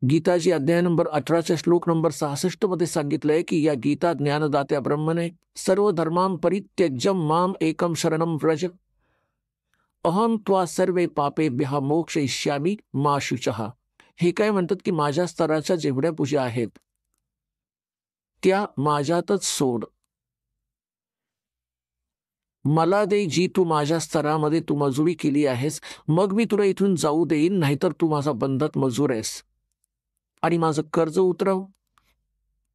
गीताजी अध्याय नंबर 18च्या श्लोक नंबर 66 मध्ये सांगितलंय की या गीता ज्ञानदात्या ब्रह्मने सर्व धर्मां परित्यज्यम माम एकम शरणम व्रज अहम त्वा सर्वे पापेभ्यः मोक्षयिष्यामि मा शुचः. हे काय म्हणतात की माझ्या स्तराच्या जेवढ्या पूजा आहेत त्या माझ्यातच सोड, मला दे जी तू माझ्या स्तरामध्ये तू मजुरी केली आहेस, मग मी तुला इथून जाऊ देईन, नाहीतर तू माझा बंधत मजूर आहेस आणि माझं कर्ज उतरव.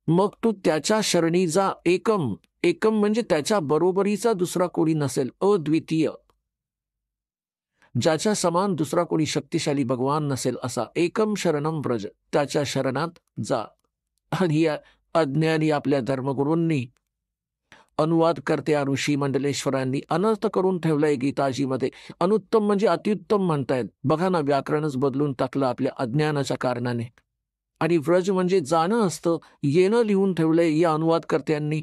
मग तू त्याच्या शरणी जा. एकम, एकम म्हणजे त्याच्या बरोबरीचा दुसरा कोणी नसेल, अद्वितीय, ज्याच्या समान दुसरा कोणी शक्तिशाली भगवान नसेल असा एकम शरणम व्रज, त्याच्या शरणात जा. आणि या अज्ञानी आपल्या धर्मगुरूंनी, अनुवाद करते ऋषी मंडलेश्वरांनी अनर्थ करून ठेवलंय गीताजीमध्ये. अनुत्तम म्हणजे अत्युत्तम म्हणतायत. बघा ना, व्याकरणच बदलून टाकलं आपल्या अज्ञानाच्या कारणाने. आणि व्रज म्हणजे जाणं असतं, येणं लिहून ठेवलंय या अनुवादकर्त्यांनी.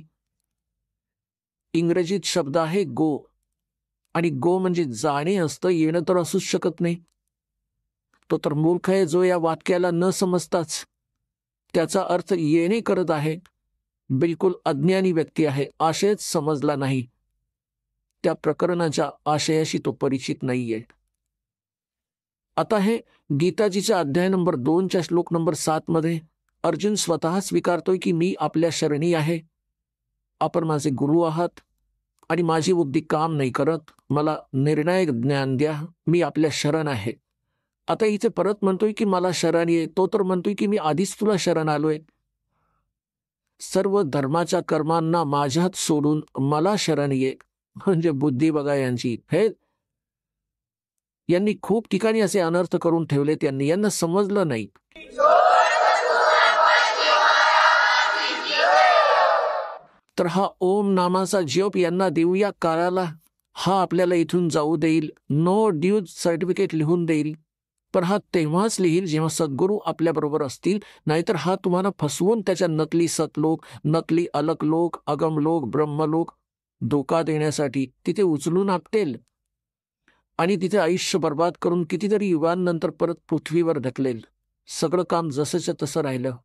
इंग्रजीत शब्द आहे गो, आणि गो म्हणजे जाणे असतं, येणं तर असूच शकत नाही. तो तर मूर्ख आहे जो या वाक्याला न समजताच त्याचा अर्थ येणे करत आहे. बिलकुल अज्ञानी व्यक्ती आहे, आशयच समजला नाही, त्या प्रकरणाच्या आशयाशी तो परिचित नाहीये. आता हे गीताजीच्या अध्याय नंबर 2च्या श्लोक नंबर 7 मध्ये अर्जुन स्वतः स्वीकारतोय की मी आपल्या शरणी आहे, आपण माझे गुरु आहात आणि माझी बुद्धी काम नाही करत, मला निर्णायक ज्ञान द्या, मी आपल्या शरण आहे. आता इथे परत म्हणतोय की मला शरण ये, तो तर म्हणतोय की मी आधीच तुला शरण आलोय. सर्व धर्माच्या कर्मांना माझ्यात सोडून मला शरण ये, म्हणजे बुद्धी बघा यांची. हे यांनी खूप ठिकाणी असे अनर्थ करून ठेवले, यांना समजलं नाही. तर हा ओम नामाचा जप यांना देऊया काळाला, हा आपल्याला इथून जाऊ देईल, नो ड्यूज सर्टिफिकेट लिहून देईल. पण हा तेव्हाच लिहील जेव्हा सद्गुरू आपल्याबरोबर असतील, नाहीतर हा तुम्हाला फसवून त्याच्या नकली सतलोक, नकली अलकलोक, अगमलोक, ब्रह्मलोक धोका देण्यासाठी तिथे उचलून आपटेल आणि तिथे आयुष्य बर्बाद करून कितीतरी युगांनंतर परत पृथ्वीवर ढकलेल. सगळं काम जसंच्या तसं राहिलं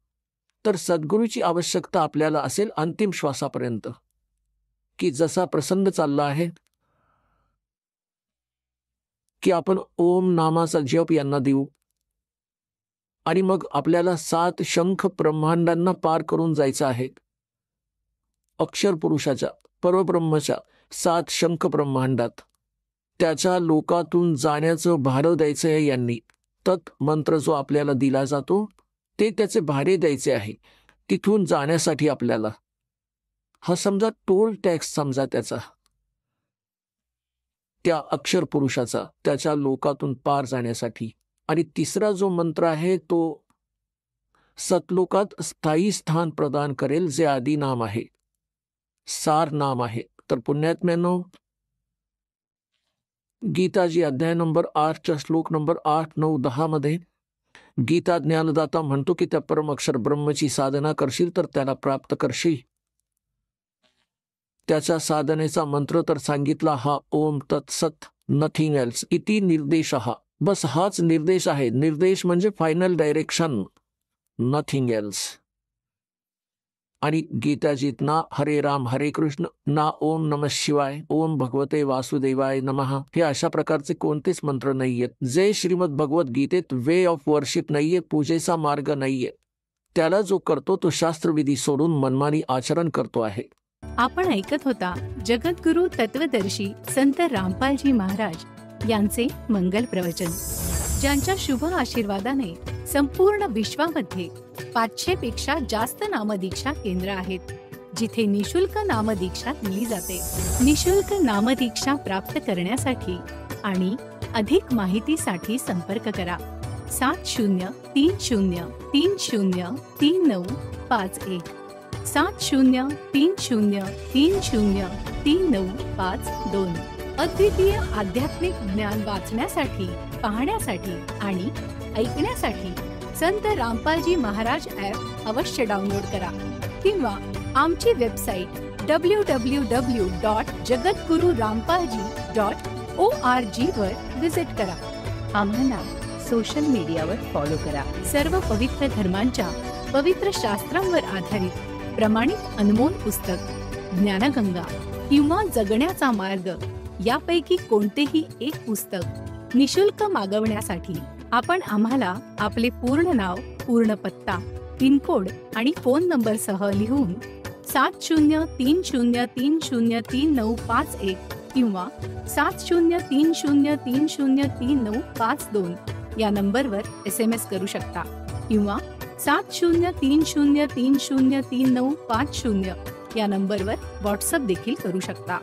तर सद्गुरूची आवश्यकता आपल्याला असेल अंतिम श्वासापर्यंत, की जसा प्रसंग चालला आहे की आपण ओम नामाचा जप यांना देऊ आणि मग आपल्याला 7 शंख ब्रह्मांडांना पार करून जायचं आहे. अक्षर पुरुषाच्या, परब्रह्मच्या 7 शंख ब्रह्मांडात त्याच्या लोकातून जाण्याचं भाडं द्यायचं आहे यांनी. तत् मंत्र जो आपल्याला दिला जातो ते त्याचे भाडे द्यायचे आहे तिथून जाण्यासाठी आपल्याला. हा समजा टोल टॅक्स समजा त्याचा, त्या अक्षर पुरुषाचा, त्याच्या लोकातून पार जाण्यासाठी. आणि तिसरा जो मंत्र आहे तो सतलोकात स्थायी स्थान प्रदान करेल, जे आदी नाम आहे, सार नाम आहे. तर पुण्यात्म्यानो, गीताजी अध्याय नंबर 8च्या श्लोक नंबर 8, 9, 10 मध्ये गीता ज्ञानदाता म्हणतो की त्या परम अक्षर ब्रह्मची साधना करशील तर त्याला प्राप्त करशील. त्याच्या साधनेचा मंत्र तर सांगितला हा ओम तत्सत, नथिंग एल्स इति निर्देश. बस हाच निर्देश आहे. निर्देश म्हणजे फायनल डायरेक्शन, नथिंग एल्स. आणि गीताजीत ना हरे राम हरे कृष्ण, ना ओम नमः शिवाय, ओम भगवते वासुदेवाय नमः, हे अशा प्रकारचे कोणतेच मंत्र नाहीयेत. जे श्रीमद भगवत गीतेत वे ऑफ वर्शिप नाहीये, पूजेचा मार्ग नाहीये. त्याला जो करतो तो शास्त्रविधी सोडून मनमानी आचरण करतो आहे. आपण ऐकत होता जगद्गुरु तत्वदर्शी संत रामपालजी महाराज यांचे मंगल प्रवचन, ज्यांच्या शुभ आशीर्वादाने संपूर्ण विश्वामध्ये 500 पेक्षा जास्त नामदीक्षा केंद्र आहेत, जिथे निशुल्क नामदीक्षा दिली जाते. निशुल्क नामदीक्षा प्राप्त करण्यासाठी आणि अधिक माहितीसाठी संपर्क करा 7030303951 7030303952. अद्वितीय आध्यात्मिक ज्ञान वाचण्यासाठी, पाहण्यासाठी आणि ऐकण्यासाठी संत रामपालजी महाराज ॲप अवश्य डाउनलोड करा किंवा आमची वेबसाईट www.jagatgururampalji.org वर विजिट करा. आम्हाला सोशल मीडियावर फॉलो करा. सर्व पवित्र धर्मांच्या पवित्र शास्त्रांवर आधारित प्रमाणित अनमोल पुस्तक ज्ञानगंगा किंवा जगण्याचा मार्ग यापैकी कोणतेही एक पुस्तक निशुल्क मागवण्यासाठी आपण आम्हाला आपले पूर्ण नाव, पूर्ण पत्ता, पिनकोड आणि फोन नंबर सह लिहून 7030303951 किंवा 7030303952 या नंबरवर SMS करू शकता किंवा 7030303950 या नंबरवर व्हॉट्सअप देखील करू शकता.